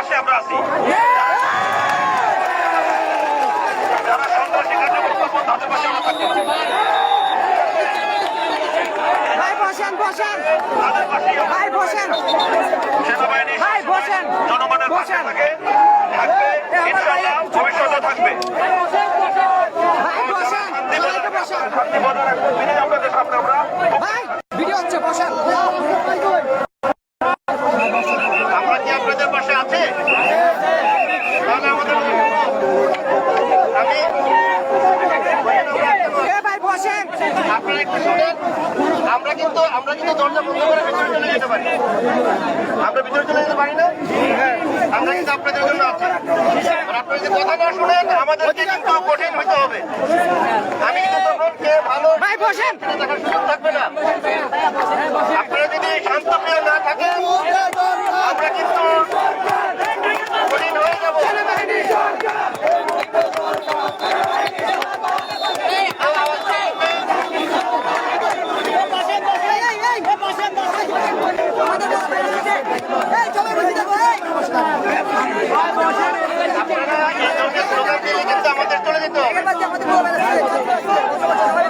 পাশে আমরা আছি। যারা সন্ত্রাসী কার্যক্রম করবো তাদের পাশে আমরা থাকবো। সেনাবাহিনী জনগণের পাশে থাকে, থাকবে, ইনশাআল্লাহ ভবিষ্যতে থাকবে। শান্তি বজায় রাখবো, আপনাদের সামনে আমরা আমরা কি আপনাদের পাশে আছে? তাহলে আমাদের আপনারা একটু শুনেন, আমরা কিন্তু দরজা বন্ধ করে ভিতরে চলে যেতে পারি। আমরা ভিতরে চলে যেতে পারি না, আমরা কিন্তু আপনাদের জন্য আছি। আপনারা যদি কথা না শুনেন আমাদেরকে কিন্তু কঠিন হইতে হবে। আমি কিন্তু তখন কে ভালো দেখার সুযোগ থাকবে না। আপনারা যদি শান্তপ্রিয় না থাকেন আমরা কিন্তু কঠিন হয়ে যাব।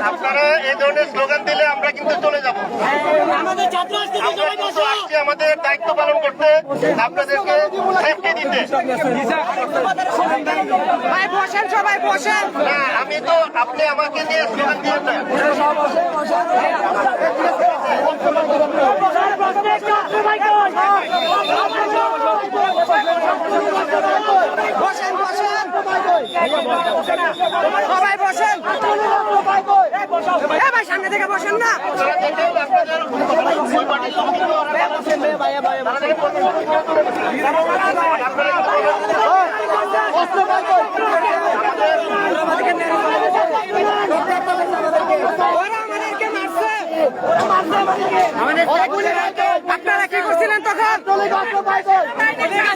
আপনারা এই ধরনের স্লোগান দিলে আমরা কিন্তু চলে যাব। আমাদের দায়িত্ব পালন করতে, আপনাদেরকে সেফটি দিতে। না, আমি তো আপনি আমাকে দিয়ে স্লোগান দিয়ে সবাই বসেন, ভাই সামনে থেকে বসেন না। আপনারা কি করছিলেন তখন?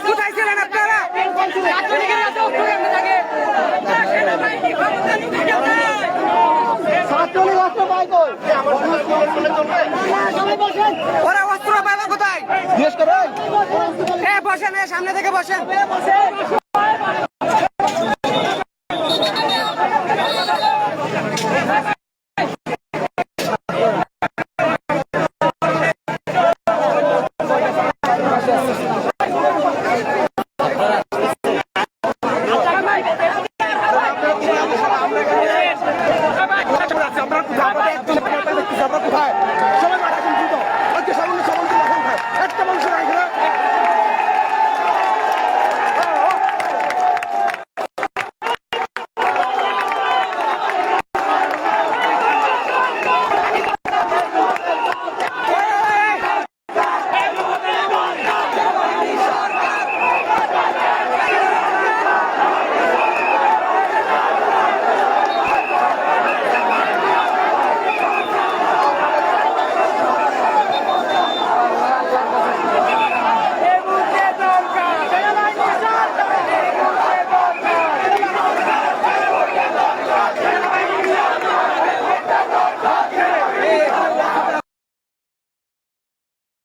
কোথায় ছিলেন আপনারা? ওরা অস্ত্র পাবে কোথায়? বসেন, সামনে থেকে বসেন।